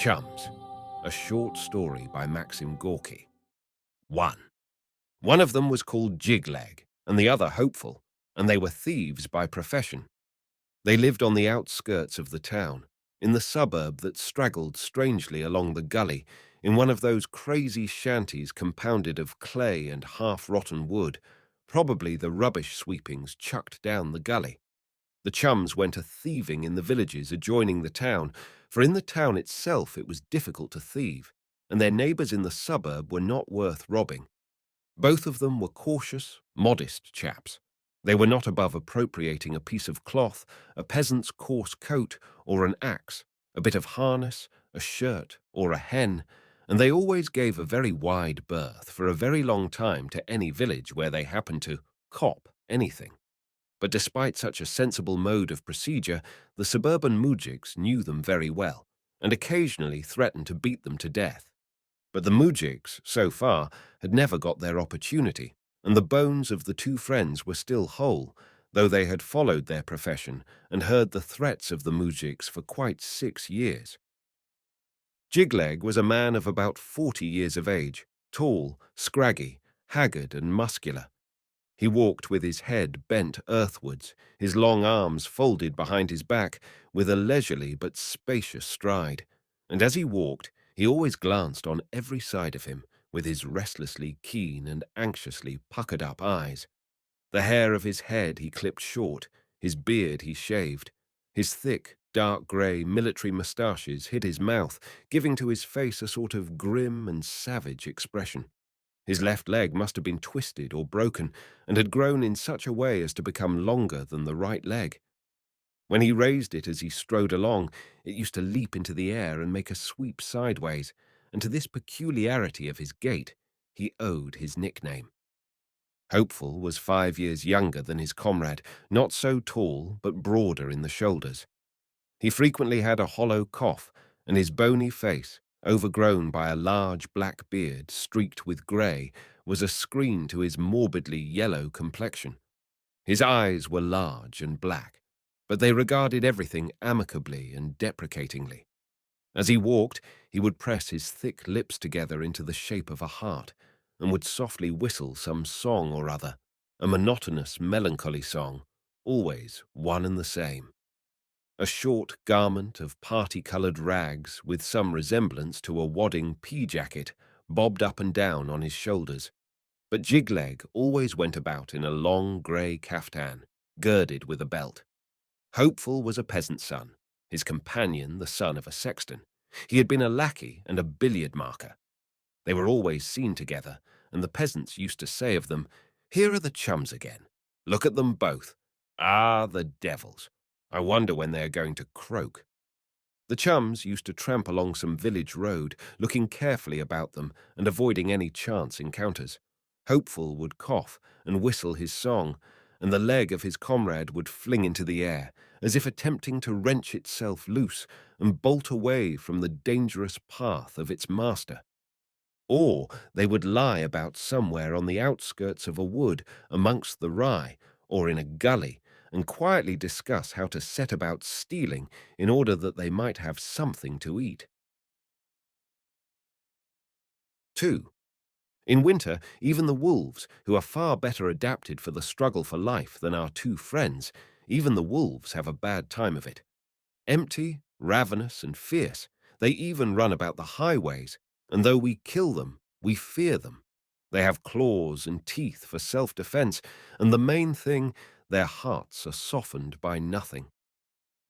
Chums, a short story by Maxim Gorky. 1. One of them was called Jig-Leg, and the other Hopeful, and they were thieves by profession. They lived on the outskirts of the town, in the suburb that straggled strangely along the gully, in one of those crazy shanties compounded of clay and half-rotten wood, probably the rubbish sweepings chucked down the gully. The Chums went a-thieving in the villages adjoining the town, for in the town itself it was difficult to thieve, and their neighbours in the suburb were not worth robbing. Both of them were cautious, modest chaps. They were not above appropriating a piece of cloth, a peasant's coarse coat, or an axe, a bit of harness, a shirt, or a hen, and they always gave a very wide berth for a very long time to any village where they happened to cop anything. But despite such a sensible mode of procedure, the suburban moujiks knew them very well, and occasionally threatened to beat them to death. But the moujiks, so far, had never got their opportunity, and the bones of the two friends were still whole, though they had followed their profession and heard the threats of the moujiks for quite 6 years. Jig-Leg was a man of about 40 years of age, tall, scraggy, haggard and muscular. He walked with his head bent earthwards, his long arms folded behind his back, with a leisurely but spacious stride, and as he walked, he always glanced on every side of him, with his restlessly keen and anxiously puckered-up eyes. The hair of his head he clipped short, his beard he shaved. His thick, dark grey military moustaches hid his mouth, giving to his face a sort of grim and savage expression. His left leg must have been twisted or broken, and had grown in such a way as to become longer than the right leg. When he raised it as he strode along, it used to leap into the air and make a sweep sideways, and to this peculiarity of his gait he owed his nickname. Hopeful was 5 years younger than his comrade, not so tall but broader in the shoulders. He frequently had a hollow cough, and his bony face, overgrown by a large black beard streaked with grey, was a screen to his morbidly yellow complexion. His eyes were large and black, but they regarded everything amicably and deprecatingly. As he walked, he would press his thick lips together into the shape of a heart, and would softly whistle some song or other, a monotonous, melancholy song, always one and the same. A short garment of party-coloured rags with some resemblance to a wadding pea-jacket bobbed up and down on his shoulders, but Jig-Leg always went about in a long grey caftan, girded with a belt. Hopeful was a peasant's son, his companion the son of a sexton. He had been a lackey and a billiard marker. They were always seen together, and the peasants used to say of them, "Here are the Chums again. Look at them both. Ah, the devils! I wonder when they are going to croak." The Chums used to tramp along some village road, looking carefully about them and avoiding any chance encounters. Hopeful would cough and whistle his song, and the leg of his comrade would fling into the air, as if attempting to wrench itself loose and bolt away from the dangerous path of its master. Or they would lie about somewhere on the outskirts of a wood amongst the rye, or in a gully, and quietly discuss how to set about stealing in order that they might have something to eat. 2. In winter, even the wolves, who are far better adapted for the struggle for life than our two friends, even the wolves have a bad time of it. Empty, ravenous, and fierce, they even run about the highways, and though we kill them, we fear them. They have claws and teeth for self-defense, and the main thing, their hearts are softened by nothing.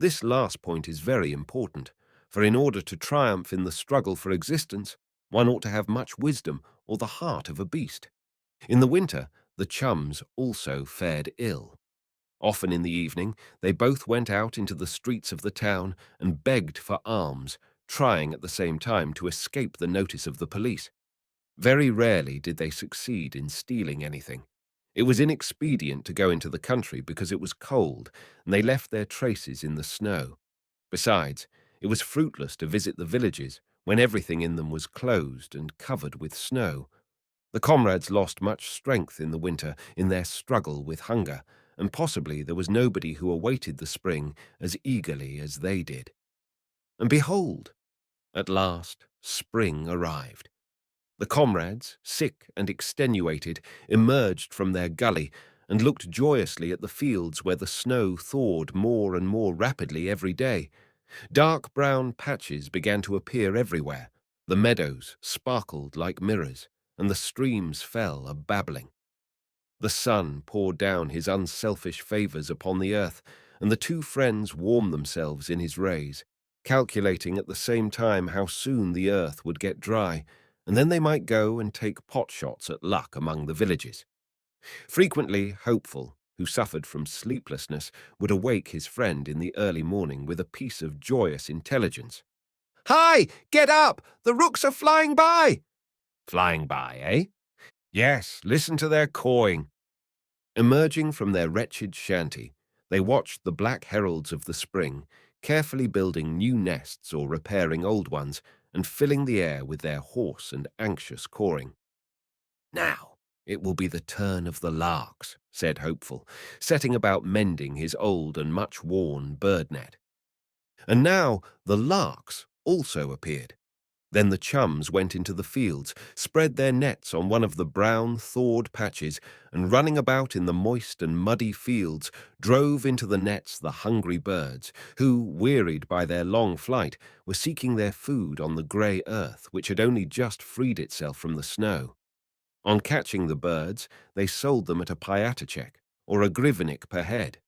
This last point is very important, for in order to triumph in the struggle for existence, one ought to have much wisdom or the heart of a beast. In the winter, the Chums also fared ill. Often in the evening, they both went out into the streets of the town and begged for alms, trying at the same time to escape the notice of the police. Very rarely did they succeed in stealing anything. It was inexpedient to go into the country because it was cold, and they left their traces in the snow. Besides, it was fruitless to visit the villages when everything in them was closed and covered with snow. The comrades lost much strength in the winter in their struggle with hunger, and possibly there was nobody who awaited the spring as eagerly as they did. And behold, At last, spring arrived. The comrades, sick and extenuated, emerged from their gully and looked joyously at the fields where the snow thawed more and more rapidly every day. Dark brown patches began to appear everywhere. The meadows sparkled like mirrors, and the streams fell a-babbling. The sun poured down his unselfish favours upon the earth, and the two friends warmed themselves in his rays, calculating at the same time how soon the earth would get dry, and then they might go and take pot-shots at luck among the villages. Frequently, Hopeful, who suffered from sleeplessness, would awake his friend in the early morning with a piece of joyous intelligence. "Hi! Get up! The rooks are flying by!" "Flying by, eh?" "Yes, listen to their cawing." Emerging from their wretched shanty, they watched the black heralds of the spring, carefully building new nests or repairing old ones, and filling the air with their hoarse and anxious cawing. "Now, it will be the turn of the larks," said Hopeful, setting about mending his old and much-worn bird net. And now the larks also appeared. Then the chums went into the fields, spread their nets on one of the brown, thawed patches, and running about in the moist and muddy fields, drove into the nets the hungry birds, who, wearied by their long flight, were seeking their food on the grey earth, which had only just freed itself from the snow. On catching the birds, they sold them at a piatachek, or a grivenik per head.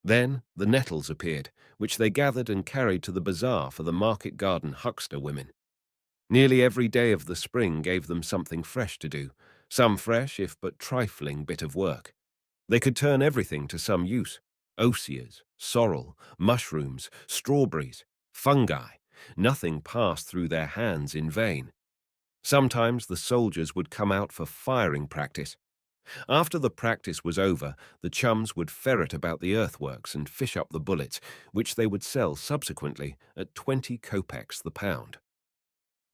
Then the nettles appeared, which they gathered and carried to the bazaar for the market garden huckster women. Nearly every day of the spring gave them something fresh to do, some fresh if but trifling bit of work. They could turn everything to some use: osiers, sorrel, mushrooms, strawberries, fungi. Nothing passed through their hands in vain. Sometimes the soldiers would come out for firing practice. After the practice was over, the chums would ferret about the earthworks and fish up the bullets, which they would sell subsequently at 20 kopecks the pound.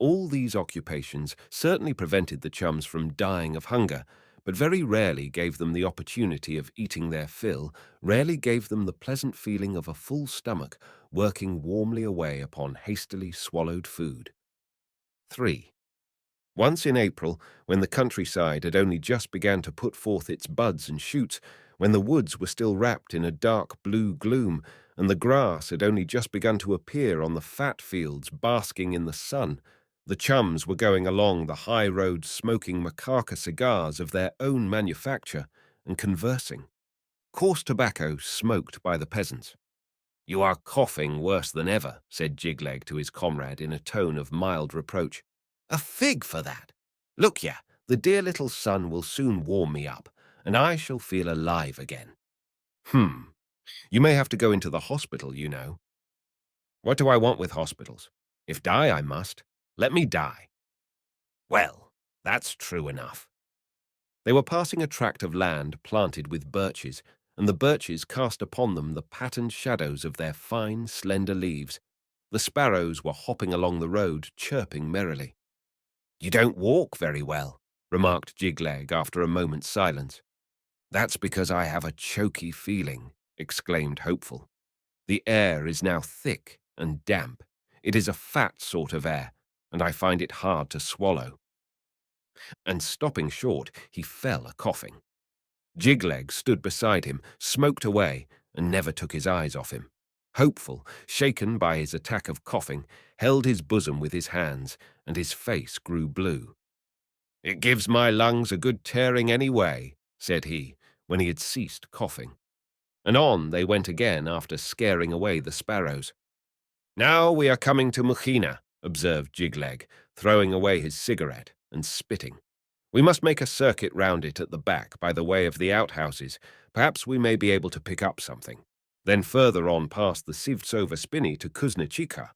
All these occupations certainly prevented the chums from dying of hunger, but very rarely gave them the opportunity of eating their fill, rarely gave them the pleasant feeling of a full stomach working warmly away upon hastily swallowed food. 3. Once in April, when the countryside had only just begun to put forth its buds and shoots, when the woods were still wrapped in a dark blue gloom, and the grass had only just begun to appear on the fat fields basking in the sun, the chums were going along the high road smoking macaca cigars of their own manufacture and conversing. Coarse tobacco smoked by the peasants. "You are coughing worse than ever," said Jig-Leg to his comrade in a tone of mild reproach. "A fig for that! Look ya, the dear little sun will soon warm me up, and I shall feel alive again." You may have to go into the hospital, you know." "What do I want with hospitals? If die I must, let me die." "Well, that's true enough." They were passing a tract of land planted with birches, and the birches cast upon them the patterned shadows of their fine, slender leaves. The sparrows were hopping along the road, chirping merrily. "You don't walk very well," remarked Jig-Leg after a moment's silence. "That's because I have a choky feeling," exclaimed Hopeful. "The air is now thick and damp. It is a fat sort of air, and I find it hard to swallow." And stopping short, he fell a-coughing. Jig-Leg stood beside him, smoked away, and never took his eyes off him. Hopeful, shaken by his attack of coughing, held his bosom with his hands, and his face grew blue. "It gives my lungs a good tearing anyway," said he, when he had ceased coughing. And on they went again after scaring away the sparrows. "Now we are coming to Mukina," observed Jig-Leg, throwing away his cigarette and spitting. "We must make a circuit round it at the back by the way of the outhouses. Perhaps we may be able to pick up something. Then further on past the Sivtsova spinney to Kuznechika.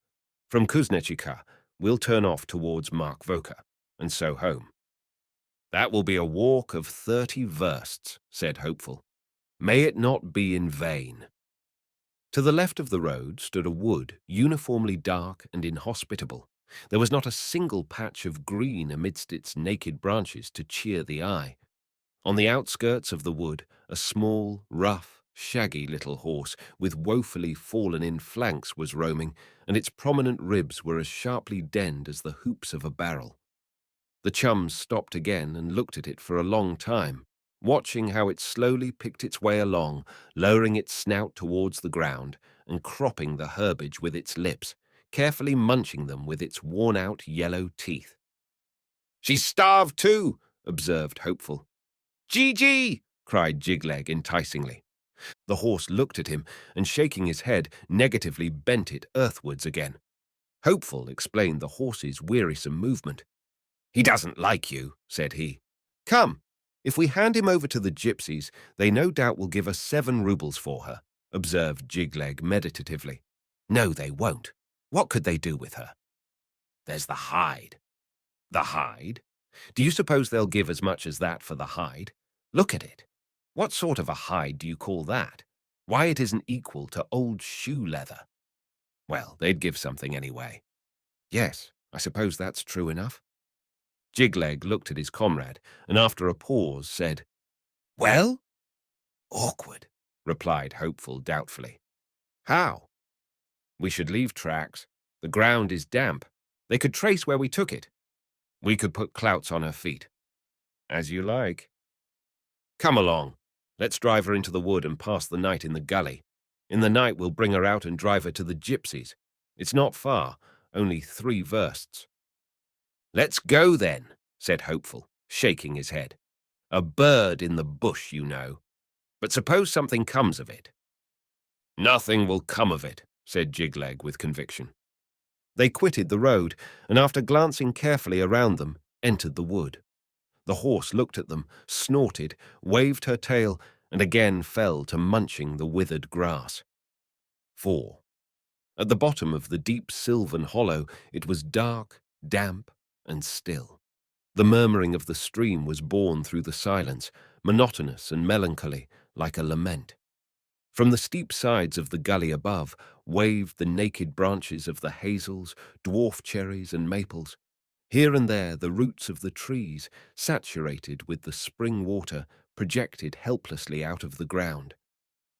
From Kuznechika, we'll turn off towards Markvoka, and so home." "That will be a walk of 30 versts," said Hopeful. "May it not be in vain." To the left of the road stood a wood uniformly dark and inhospitable. There was not a single patch of green amidst its naked branches to cheer the eye. On the outskirts of the wood, a small, rough, shaggy little horse with woefully fallen-in flanks was roaming, and its prominent ribs were as sharply denned as the hoops of a barrel. The chums stopped again and looked at it for a long time, watching how it slowly picked its way along, lowering its snout towards the ground and cropping the herbage with its lips, carefully munching them with its worn-out yellow teeth. "She's starved too," observed Hopeful. "Gee!" cried Jig-Leg enticingly. The horse looked at him and, shaking his head, negatively bent it earthwards again. Hopeful explained the horse's wearisome movement. "He doesn't like you," said he. "Come, if we hand him over to the gypsies, they no doubt will give us 7 rubles for her," observed Jig-Leg meditatively. "No, they won't. What could they do with her?" "There's the hide." "The hide? Do you suppose they'll give as much as that for the hide? Look at it. What sort of a hide do you call that? Why, it isn't equal to old shoe leather." "Well, they'd give something anyway." "Yes, I suppose that's true enough." Jig-Leg looked at his comrade, and after a pause said, "Well?" "Awkward," replied Hopeful doubtfully. "How?" "We should leave tracks. The ground is damp. They could trace where we took it. We could put clouts on her feet." "As you like." "Come along. Let's drive her into the wood and pass the night in the gully. In the night we'll bring her out and drive her to the gypsies. It's not far, only 3 versts." "Let's go then," said Hopeful, shaking his head. "A bird in the bush, you know. But suppose something comes of it." "Nothing will come of it," said Jig-Leg with conviction. They quitted the road, and after glancing carefully around them, entered the wood. The horse looked at them, snorted, waved her tail, and again fell to munching the withered grass. 4. At the bottom of the deep sylvan hollow it was dark, damp, and still. The murmuring of the stream was borne through the silence, monotonous and melancholy, like a lament. From the steep sides of the gully above waved the naked branches of the hazels, dwarf cherries, and maples. Here and there the roots of the trees, saturated with the spring water, projected helplessly out of the ground.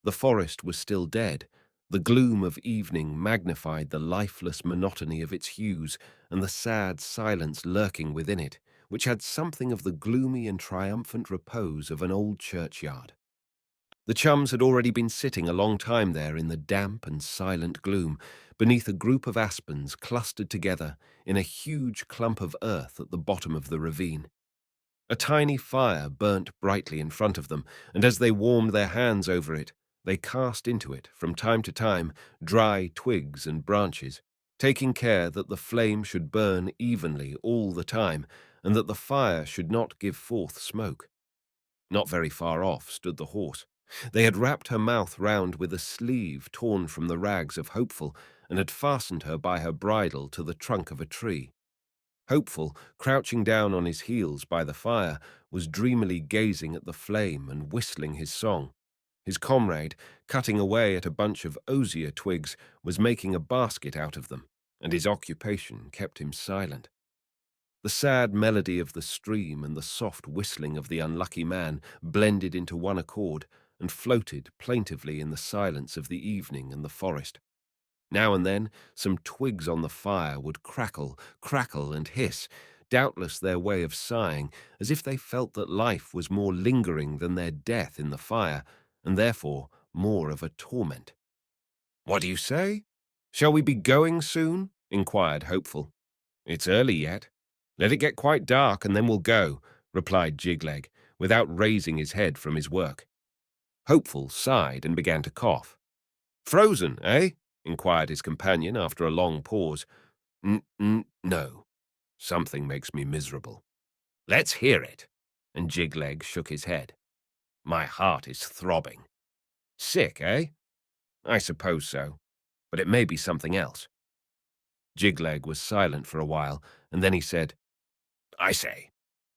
The forest was still dead. The gloom of evening magnified the lifeless monotony of its hues and the sad silence lurking within it, which had something of the gloomy and triumphant repose of an old churchyard. The chums had already been sitting a long time there in the damp and silent gloom, beneath a group of aspens clustered together in a huge clump of earth at the bottom of the ravine. A tiny fire burnt brightly in front of them, and as they warmed their hands over it, they cast into it, from time to time, dry twigs and branches, taking care that the flame should burn evenly all the time, and that the fire should not give forth smoke. Not very far off stood the horse. They had wrapped her mouth round with a sleeve torn from the rags of Hopeful, and had fastened her by her bridle to the trunk of a tree. Hopeful, crouching down on his heels by the fire, was dreamily gazing at the flame and whistling his song. His comrade, cutting away at a bunch of osier twigs, was making a basket out of them, and his occupation kept him silent. The sad melody of the stream and the soft whistling of the unlucky man blended into one accord and floated plaintively in the silence of the evening and the forest. Now and then some twigs on the fire would crackle, and hiss, doubtless their way of sighing, as if they felt that life was more lingering than their death in the fire, and therefore more of a torment. "What do you say? Shall we be going soon?" inquired Hopeful. "It's early yet. Let it get quite dark and then we'll go," replied Jig-Leg, without raising his head from his work. Hopeful sighed and began to cough. "Frozen, eh?" inquired his companion after a long pause. No. Something makes me miserable." "Let's hear it." And Jig-Leg shook his head. "My heart is throbbing." "Sick, eh?" "I suppose so. But it may be something else." Jig-Leg was silent for a while, and then he said, "I say,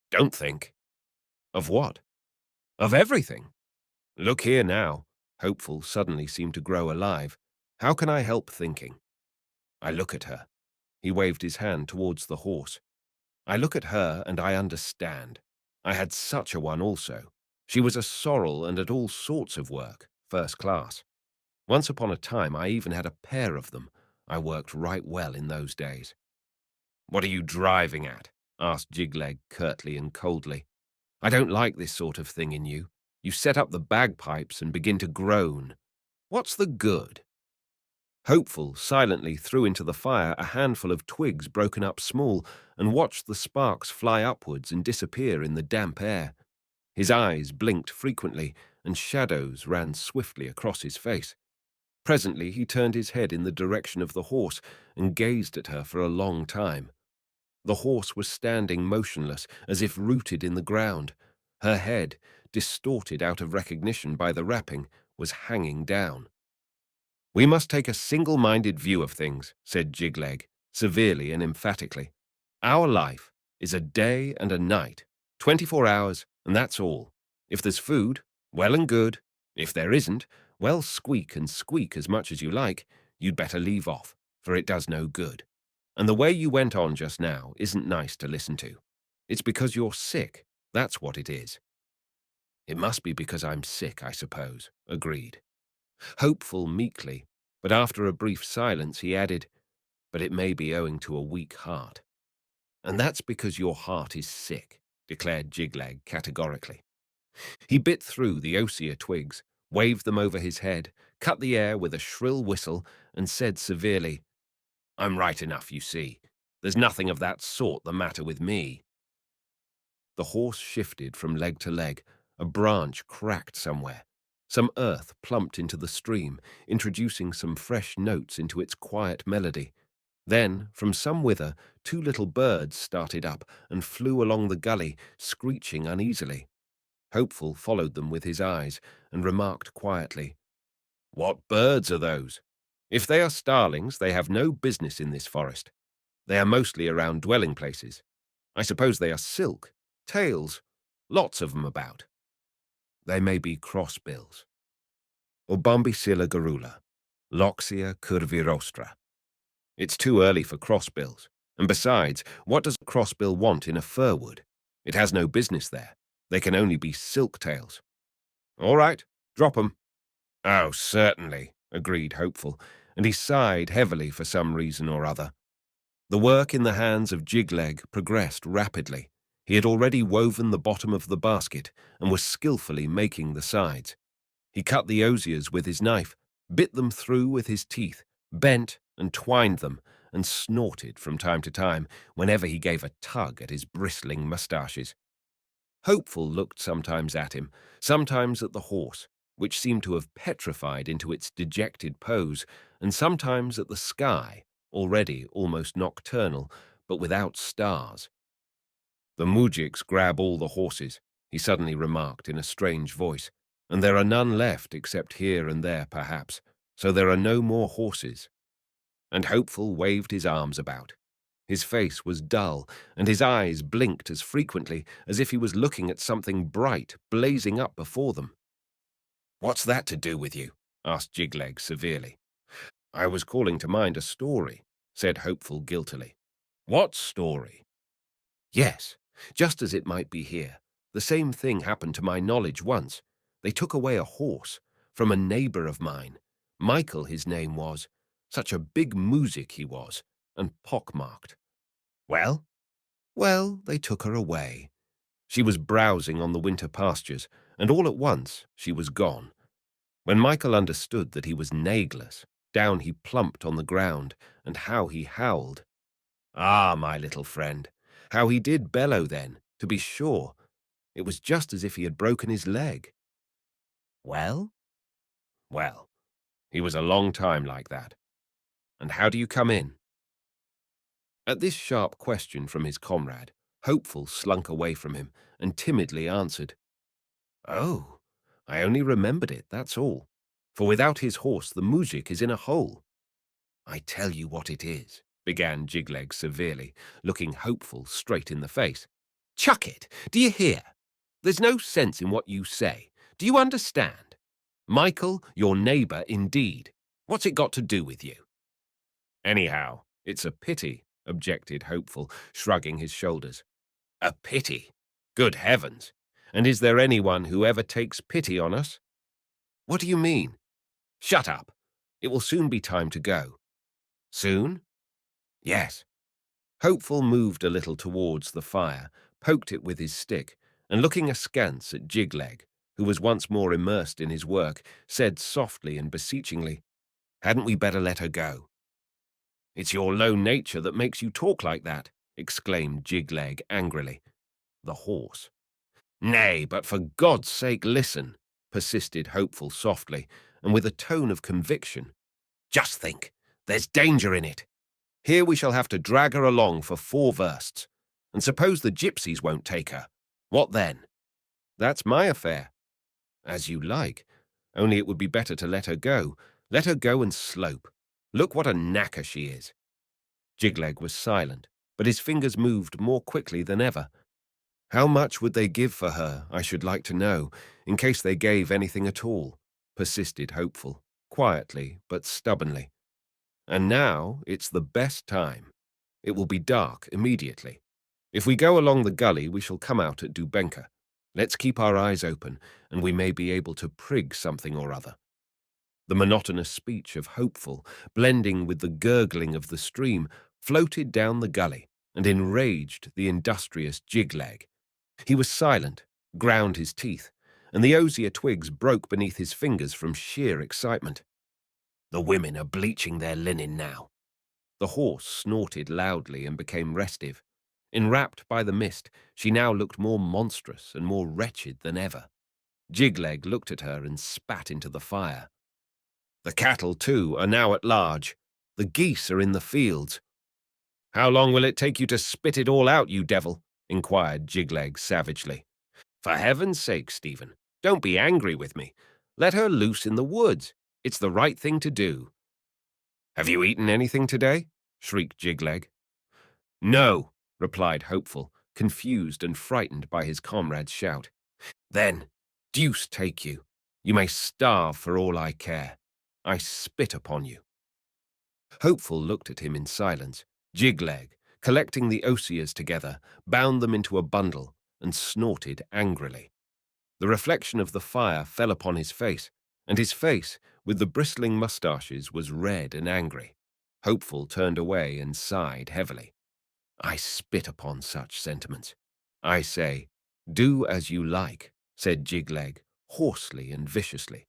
don't think." "Of what?" "Of everything. Look here now." Hopeful suddenly seemed to grow alive. "How can I help thinking? I look at her." He waved his hand towards the horse. "I look at her and I understand. I had such a one also. She was a sorrel and at all sorts of work. first class. Once upon a time, I even had a pair of them. I worked right well in those days. "What are you driving at?" asked Jig-Leg curtly and coldly. "I don't like this sort of thing in you. You set up the bagpipes and begin to groan. What's the good?" Hopeful silently threw into the fire a handful of twigs broken up small and watched the sparks fly upwards and disappear in the damp air. His eyes blinked frequently, and shadows ran swiftly across his face. Presently he turned his head in the direction of the horse and gazed at her for a long time. The horse was standing motionless, as if rooted in the ground. Her head, distorted out of recognition by the wrapping, was hanging down. "We must take a single-minded view of things," said Jig-Leg, severely and emphatically. "Our life is a day and a night, 24 hours, and that's all. If there's food, well and good. If there isn't, well, squeak and squeak as much as you like. You'd better leave off, for it does no good. And the way you went on just now isn't nice to listen to. It's because you're sick, that's what it is." "It must be because I'm sick, I suppose," agreed Hopeful meekly, but after a brief silence he added, "But it may be owing to a weak heart." "And that's because your heart is sick," declared Jig-Leg categorically. He bit through the osier twigs, waved them over his head, cut the air with a shrill whistle, and said severely, "I'm right enough, you see. There's nothing of that sort the matter with me." The horse shifted from leg to leg. A branch cracked somewhere. Some earth plumped into the stream, introducing some fresh notes into its quiet melody. Then, from some whither, two little birds started up and flew along the gully, screeching uneasily. Hopeful followed them with his eyes and remarked quietly, "What birds are those? If they are starlings, they have no business in this forest. They are mostly around dwelling places. I suppose they are silk, tails, lots of them about. They may be crossbills. Or Bombicilla garula, Loxia curvirostra. It's too early for crossbills. And besides, what does a crossbill want in a fir wood? It has no business there. They can only be silk tails." "All right, drop 'em." "Oh, certainly," agreed Hopeful, and he sighed heavily for some reason or other. The work in the hands of Jig-Leg progressed rapidly. He had already woven the bottom of the basket and was skillfully making the sides. He cut the osiers with his knife, bit them through with his teeth, bent and twined them, and snorted from time to time whenever he gave a tug at his bristling moustaches. Hopeful looked sometimes at him, sometimes at the horse, which seemed to have petrified into its dejected pose, and sometimes at the sky, already almost nocturnal, but without stars. "The moujiks grab all the horses," he suddenly remarked in a strange voice, "and there are none left except here and there, perhaps, so there are no more horses." And Hopeful waved his arms about. His face was dull, and his eyes blinked as frequently as if he was looking at something bright blazing up before them. "What's that to do with you?" asked Jig-Leg severely. "I was calling to mind a story," said Hopeful guiltily. "What story?" "Yes, just as it might be here. The same thing happened to my knowledge once. They took away a horse from a neighbor of mine. Michael his name was. Such a big moujik he was, and pockmarked. Well? Well, they took her away. She was browsing on the winter pastures, and all at once she was gone. When Michael understood that he was nagless, down he plumped on the ground, and how he howled. Ah, my little friend, how he did bellow then, to be sure. It was just as if he had broken his leg." "Well?" "Well, he was a long time like that. And how do you come in?" At this sharp question from his comrade, Hopeful slunk away from him and timidly answered, "Oh, I only remembered it, that's all. For without his horse the moujik is in a hole." "I tell you what it is," began Jig-Leg severely, looking Hopeful straight in the face. "Chuck it! Do you hear? There's no sense in what you say. Do you understand? Michael, your neighbor indeed. What's it got to do with you?" "Anyhow, it's a pity," objected Hopeful, shrugging his shoulders. "A pity? Good heavens! And is there anyone who ever takes pity on us?" What do you mean? Shut up. It will soon be time to go. Soon? Yes. Hopeful moved a little towards the fire, poked it with his stick, and looking askance at Jig-Leg, who was once more immersed in his work, said softly and beseechingly, "Hadn't we better let her go?" "It's your low nature that makes you talk like that," exclaimed Jig-Leg angrily. The horse. "Nay, but for God's sake listen," persisted Hopeful softly, and with a tone of conviction. "Just think, there's danger in it. Here we shall have to drag her along for 4 versts. And suppose the gypsies won't take her. What then?" "That's my affair." "As you like. Only it would be better to let her go. Let her go and slope. Look what a knacker she is." Jig-Leg was silent, but his fingers moved more quickly than ever. "How much would they give for her, I should like to know, in case they gave anything at all?" persisted Hopeful, quietly but stubbornly. "And now it's the best time. It will be dark immediately. If we go along the gully, we shall come out at Dubenka. Let's keep our eyes open, and we may be able to prig something or other." The monotonous speech of Hopeful, blending with the gurgling of the stream, floated down the gully and enraged the industrious Jig-Leg. He was silent, ground his teeth, and the osier twigs broke beneath his fingers from sheer excitement. "The women are bleaching their linen now." The horse snorted loudly and became restive. Enwrapped by the mist, she now looked more monstrous and more wretched than ever. Jig-Leg looked at her and spat into the fire. "The cattle, too, are now at large. The geese are in the fields." "How long will it take you to spit it all out, you devil?" inquired Jig-Leg savagely. "For heaven's sake, Stephen, don't be angry with me. Let her loose in the woods. It's the right thing to do." "Have you eaten anything today?" shrieked Jig-Leg. "No," replied Hopeful, confused and frightened by his comrade's shout. "Then, deuce take you. You may starve for all I care. I spit upon you." Hopeful looked at him in silence. Jig-Leg, collecting the osiers together, bound them into a bundle and snorted angrily. The reflection of the fire fell upon his face, and his face, with the bristling moustaches, was red and angry. Hopeful turned away and sighed heavily. "I spit upon such sentiments. I say, do as you like," said Jig-Leg, hoarsely and viciously.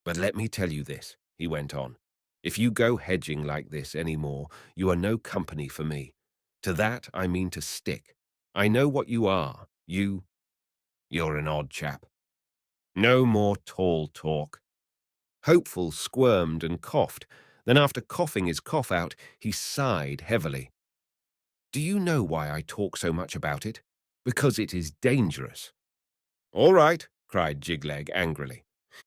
"But let me tell you this," he went on. "If you go hedging like this any more, you are no company for me. To that I mean to stick. I know what you are. You're an odd chap. No more tall talk." Hopeful squirmed and coughed. Then after coughing his cough out, he sighed heavily. "Do you know why I talk so much about it? Because it is dangerous." "All right," cried Jig-Leg angrily.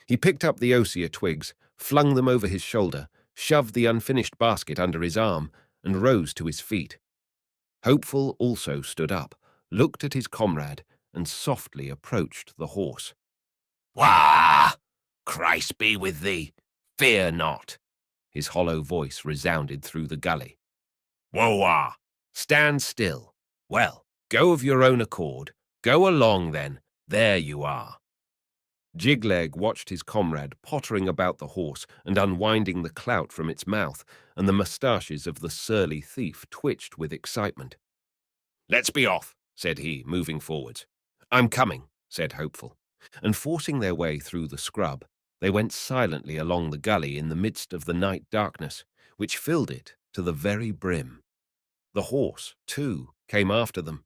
He picked up the osier twigs, flung them over his shoulder, shoved the unfinished basket under his arm, and rose to his feet. Hopeful also stood up, looked at his comrade, and softly approached the horse. "Wah! Christ be with thee! Fear not!" His hollow voice resounded through the gully. "Whoa-wah! Stand still. Well, go of your own accord. Go along, then. There you are." Jig-Leg watched his comrade pottering about the horse and unwinding the clout from its mouth, and the moustaches of the surly thief twitched with excitement. "Let's be off," said he, moving forwards. "I'm coming," said Hopeful, and forcing their way through the scrub, they went silently along the gully in the midst of the night darkness, which filled it to the very brim. The horse, too, came after them.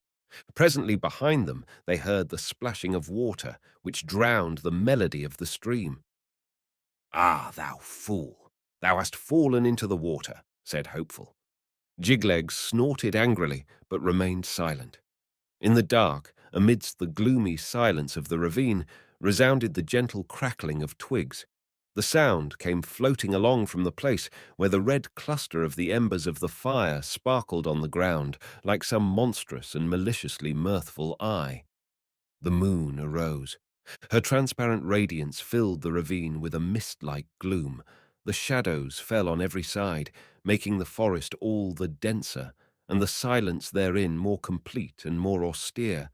Presently behind them they heard the splashing of water, which drowned the melody of the stream. "Ah, thou fool! Thou hast fallen into the water," said Hopeful. Jig-Leg snorted angrily, but remained silent. In the dark, amidst the gloomy silence of the ravine, resounded the gentle crackling of twigs. The sound came floating along from the place where the red cluster of the embers of the fire sparkled on the ground like some monstrous and maliciously mirthful eye. The moon arose. Her transparent radiance filled the ravine with a mist-like gloom. The shadows fell on every side, making the forest all the denser, and the silence therein more complete and more austere.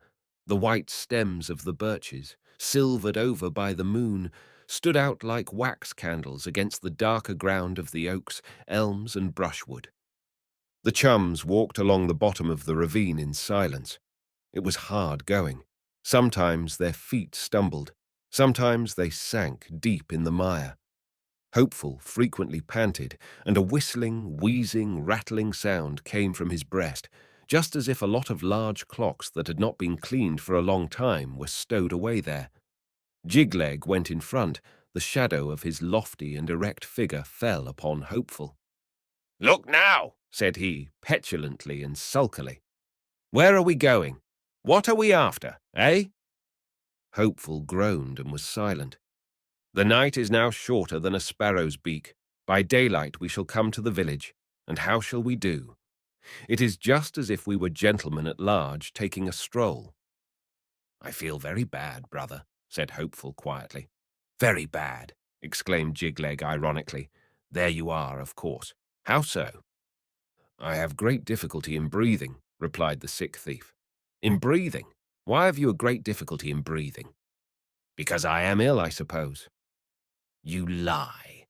The white stems of the birches, silvered over by the moon, stood out like wax candles against the darker ground of the oaks, elms, and brushwood. The chums walked along the bottom of the ravine in silence. It was hard going. Sometimes their feet stumbled. Sometimes they sank deep in the mire. Hopeful frequently panted, and a whistling, wheezing, rattling sound came from his breast, just as if a lot of large clocks that had not been cleaned for a long time were stowed away there. Jig-Leg went in front. The shadow of his lofty and erect figure fell upon Hopeful. "Look now," said he, petulantly and sulkily. "Where are we going? What are we after, eh?" Hopeful groaned and was silent. "The night is now shorter than a sparrow's beak. By daylight we shall come to the village, and how shall we do? It is just as if we were gentlemen at large taking a stroll." "I feel very bad, brother," said Hopeful quietly. "Very bad," exclaimed Jig-Leg ironically. "There you are, of course. How so?" "I have great difficulty in breathing," replied the sick thief. "In breathing? Why have you a great difficulty in breathing?" "Because I am ill, I suppose." "You lie.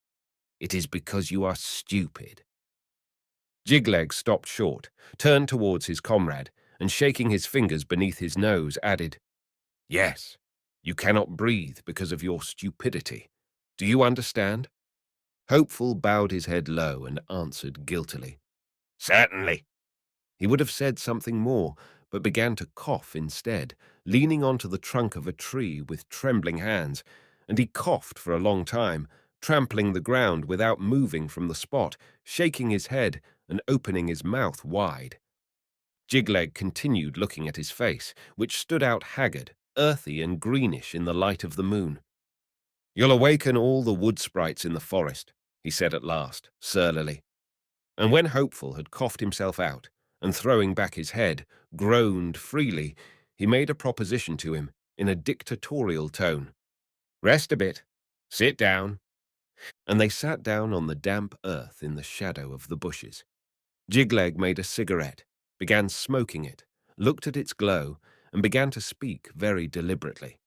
It is because you are stupid." Jig-Leg stopped short, turned towards his comrade, and shaking his fingers beneath his nose, added, "Yes, you cannot breathe because of your stupidity. Do you understand?" Hopeful bowed his head low and answered guiltily, "Certainly." He would have said something more, but began to cough instead, leaning onto the trunk of a tree with trembling hands, and he coughed for a long time, trampling the ground without moving from the spot, shaking his head and opening his mouth wide. Jig-Leg continued looking at his face, which stood out haggard, earthy and greenish in the light of the moon. "You'll awaken all the wood sprites in the forest," he said at last, surlily. And when Hopeful had coughed himself out, and throwing back his head, groaned freely, he made a proposition to him, in a dictatorial tone. "Rest a bit. Sit down." And they sat down on the damp earth in the shadow of the bushes. Jig-Leg made a cigarette, began smoking it, looked at its glow, and began to speak very deliberately.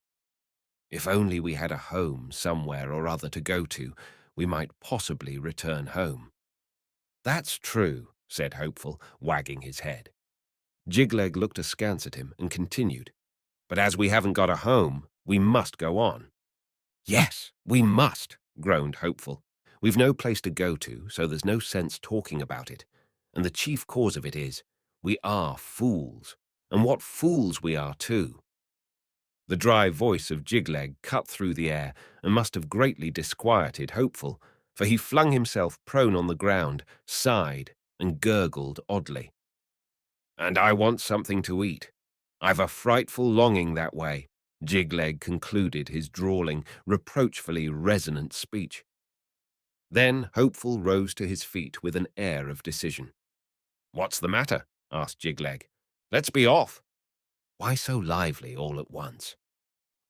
"If only we had a home somewhere or other to go to, we might possibly return home." "That's true," said Hopeful, wagging his head. Jig-Leg looked askance at him and continued, "But as we haven't got a home, we must go on." "Yes, we must," groaned Hopeful. "We've no place to go to, so there's no sense talking about it. And the chief cause of it is, we are fools. And what fools we are, too." The dry voice of Jig-Leg cut through the air and must have greatly disquieted Hopeful, for he flung himself prone on the ground, sighed, and gurgled oddly. "And I want something to eat. I've a frightful longing that way," Jig-Leg concluded his drawling, reproachfully resonant speech. Then Hopeful rose to his feet with an air of decision. "What's the matter?" asked Jig-Leg. "Let's be off." "Why so lively all at once?"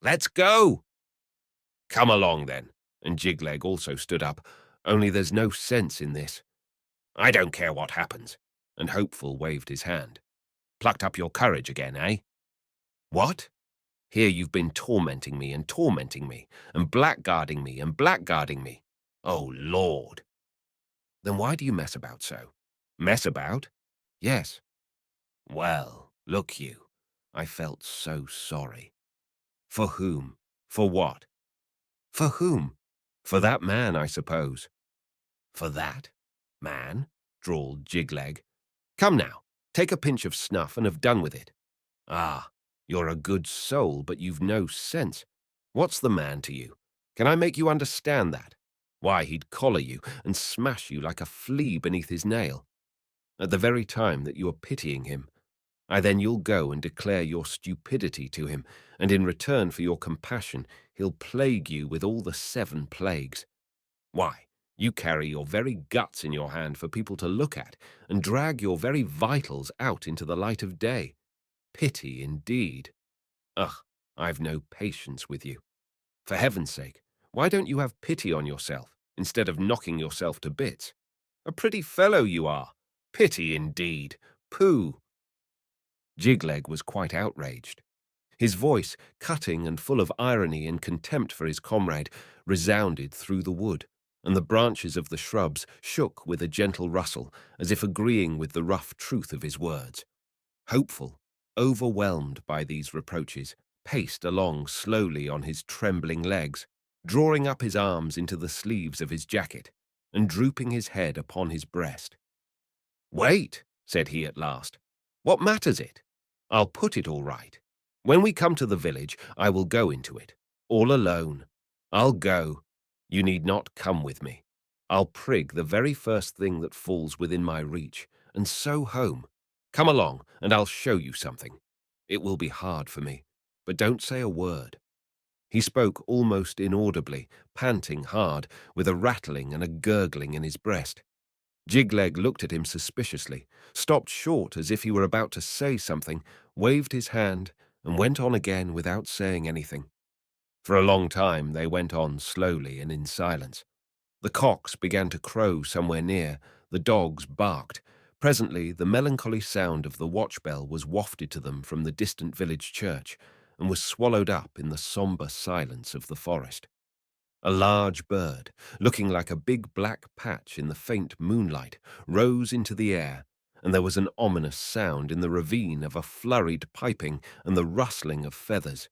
"Let's go." "Come along, then." And Jig-Leg also stood up. "Only there's no sense in this." "I don't care what happens." And Hopeful waved his hand. "Plucked up your courage again, eh?" "What? Here you've been tormenting me and tormenting me, and blackguarding me and blackguarding me. Oh, Lord." "Then why do you mess about so?" "Mess about?" "Yes." "Well, look you, I felt so sorry." "For whom? For what?" "For whom? For that man, I suppose." "For that man?" drawled Jig-Leg. "Come now, take a pinch of snuff and have done with it." "Ah, you're a good soul, but you've no sense. What's the man to you? Can I make you understand that? Why, he'd collar you and smash you like a flea beneath his nail. At the very time that you are pitying him, then you'll go and declare your stupidity to him, and in return for your compassion, he'll plague you with all the 7 plagues. Why, you carry your very guts in your hand for people to look at, and drag your very vitals out into the light of day. Pity indeed. Ugh, I've no patience with you. For heaven's sake, why don't you have pity on yourself, instead of knocking yourself to bits? A pretty fellow you are. Pity indeed. Pooh." Jig-Leg was quite outraged. His voice, cutting and full of irony and contempt for his comrade, resounded through the wood, and the branches of the shrubs shook with a gentle rustle, as if agreeing with the rough truth of his words. Hopeful, overwhelmed by these reproaches, paced along slowly on his trembling legs, drawing up his arms into the sleeves of his jacket, and drooping his head upon his breast. "Wait," said he at last. "What matters it? I'll put it all right. When we come to the village, I will go into it, all alone. I'll go. You need not come with me. I'll prig the very first thing that falls within my reach, and so home. Come along, and I'll show you something. It will be hard for me, but don't say a word." He spoke almost inaudibly, panting hard, with a rattling and a gurgling in his breast. Jig-Leg looked at him suspiciously, stopped short as if he were about to say something, waved his hand, and went on again without saying anything. For a long time they went on slowly and in silence. The cocks began to crow somewhere near, the dogs barked. Presently the melancholy sound of the watch bell was wafted to them from the distant village church, and was swallowed up in the sombre silence of the forest. A large bird, looking like a big black patch in the faint moonlight, rose into the air, and there was an ominous sound in the ravine of a flurried piping and the rustling of feathers.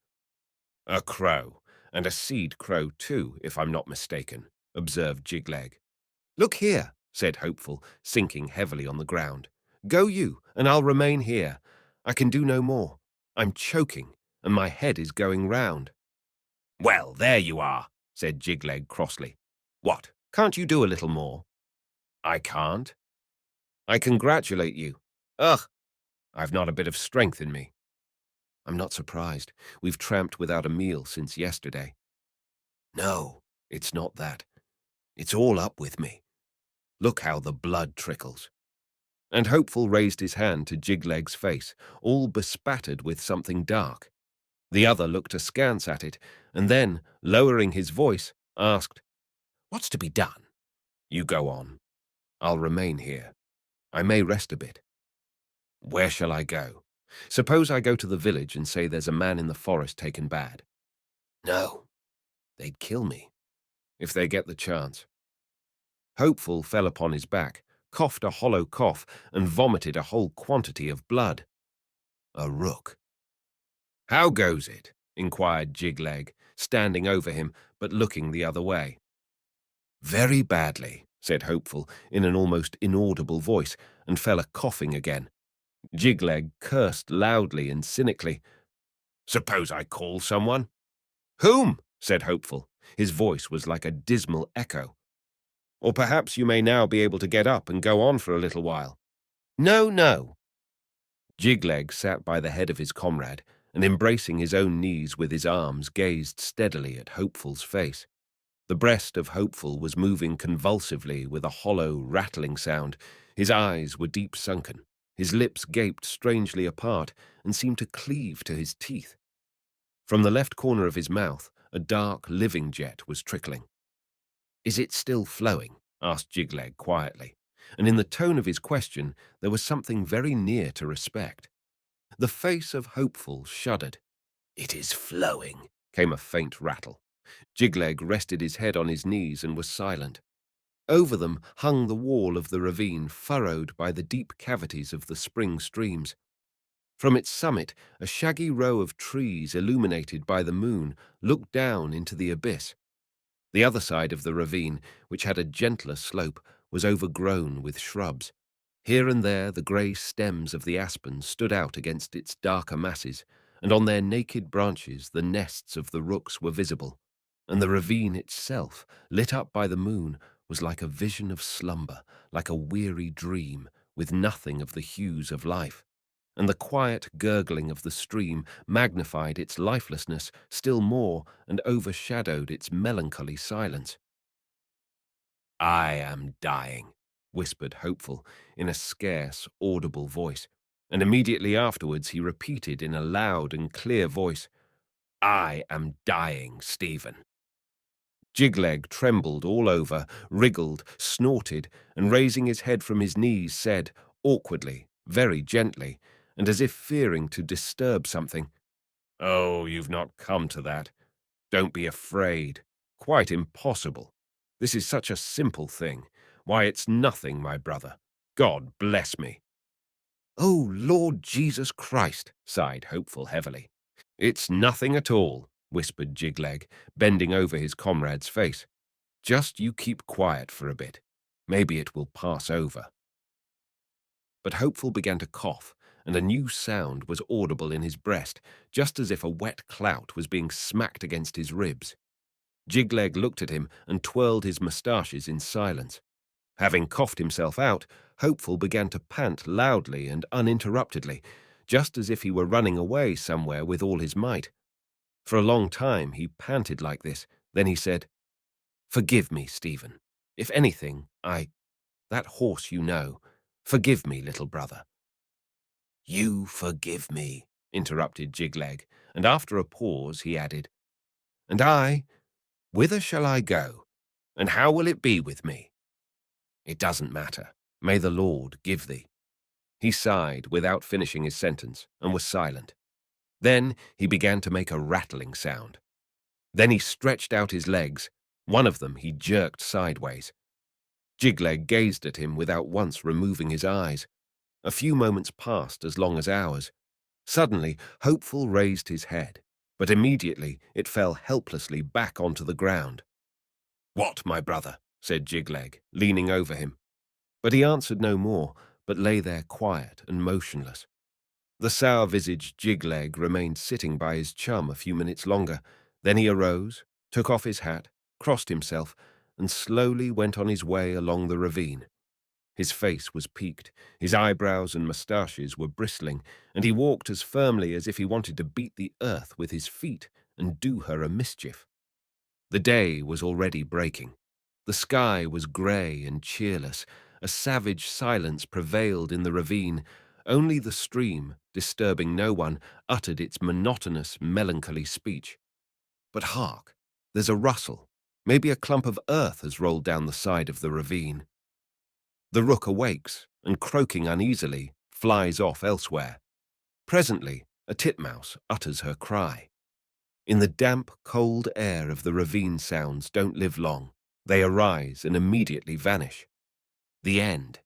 "A crow, and a seed crow too, if I'm not mistaken," observed Jig-Leg. "Look here," said Hopeful, sinking heavily on the ground. "Go you, and I'll remain here. I can do no more. I'm choking, and my head is going round." "Well, there you are," said Jig-Leg crossly. "What, can't you do a little more?" "I can't." "I congratulate you. Ugh, I've not a bit of strength in me." "I'm not surprised. We've tramped without a meal since yesterday." "No, it's not that. It's all up with me. Look how the blood trickles." And Hopeful raised his hand to Jig-Leg's face, all bespattered with something dark. The other looked askance at it, and then, lowering his voice, asked, "What's to be done?" "You go on. I'll remain here. I may rest a bit." "Where shall I go? Suppose I go to the village and say there's a man in the forest taken bad." "No, they'd kill me, if they get the chance." Hopeful fell upon his back, coughed a hollow cough, and vomited a whole quantity of blood. A rook. "How goes it?" inquired Jig-Leg, standing over him, but looking the other way. "Very badly," said Hopeful, in an almost inaudible voice, and fell a-coughing again. Jig-Leg cursed loudly and cynically. "Suppose I call someone?" "Whom?" said Hopeful. His voice was like a dismal echo. "Or perhaps you may now be able to get up and go on for a little while." "No, no." Jig-Leg sat by the head of his comrade, and embracing his own knees with his arms, gazed steadily at Hopeful's face. The breast of Hopeful was moving convulsively with a hollow, rattling sound. His eyes were deep sunken. His lips gaped strangely apart and seemed to cleave to his teeth. From the left corner of his mouth, a dark, living jet was trickling. "Is it still flowing?" asked Jig-Leg quietly, and in the tone of his question there was something very near to respect. The face of Hopeful shuddered. "It is flowing," came a faint rattle. Jig-Leg rested his head on his knees and was silent. Over them hung the wall of the ravine, furrowed by the deep cavities of the spring streams. From its summit, a shaggy row of trees illuminated by the moon looked down into the abyss. The other side of the ravine, which had a gentler slope, was overgrown with shrubs. Here and there the grey stems of the aspens stood out against its darker masses, and on their naked branches the nests of the rooks were visible, and the ravine itself, lit up by the moon, was like a vision of slumber, like a weary dream, with nothing of the hues of life. And the quiet gurgling of the stream magnified its lifelessness still more and overshadowed its melancholy silence. "I am dying," whispered Hopeful in a scarce, audible voice, and immediately afterwards he repeated in a loud and clear voice, "I am dying, Stephen." Jig-Leg trembled all over, wriggled, snorted, and raising his head from his knees said, awkwardly, very gently, and as if fearing to disturb something, Oh, you've not come to that. Don't be afraid. Quite impossible. This is such a simple thing. Why, it's nothing, my brother. God bless me. Oh, Lord Jesus Christ, sighed Hopeful heavily. It's nothing at all, whispered Jig-Leg, bending over his comrade's face. Just you keep quiet for a bit. Maybe it will pass over. But Hopeful began to cough, and a new sound was audible in his breast, just as if a wet clout was being smacked against his ribs. Jig-Leg looked at him and twirled his moustaches in silence. Having coughed himself out, Hopeful began to pant loudly and uninterruptedly, just as if he were running away somewhere with all his might. For a long time he panted like this. Then he said, "Forgive me, Stephen. If anything, that horse you know. Forgive me, little brother." "You forgive me," interrupted Jig-Leg, and after a pause he added, "And I, whither shall I go, and how will it be with me?" "It doesn't matter. May the Lord give thee." He sighed without finishing his sentence and was silent. Then he began to make a rattling sound. Then he stretched out his legs. One of them he jerked sideways. Jig-Leg gazed at him without once removing his eyes. A few moments passed as long as hours. Suddenly, Hopeful raised his head, but immediately it fell helplessly back onto the ground. "What, my brother?" said Jig-Leg, leaning over him. But he answered no more, but lay there quiet and motionless. The sour-visaged Jig-Leg remained sitting by his chum a few minutes longer. Then he arose, took off his hat, crossed himself, and slowly went on his way along the ravine. His face was peaked, his eyebrows and moustaches were bristling, and he walked as firmly as if he wanted to beat the earth with his feet and do her a mischief. The day was already breaking. The sky was grey and cheerless. A savage silence prevailed in the ravine. Only the stream, disturbing no one, uttered its monotonous, melancholy speech. But hark, there's a rustle. Maybe a clump of earth has rolled down the side of the ravine. The rook awakes, and croaking uneasily, flies off elsewhere. Presently, a titmouse utters her cry. In the damp, cold air of the ravine sounds don't live long. They arise and immediately vanish. The end.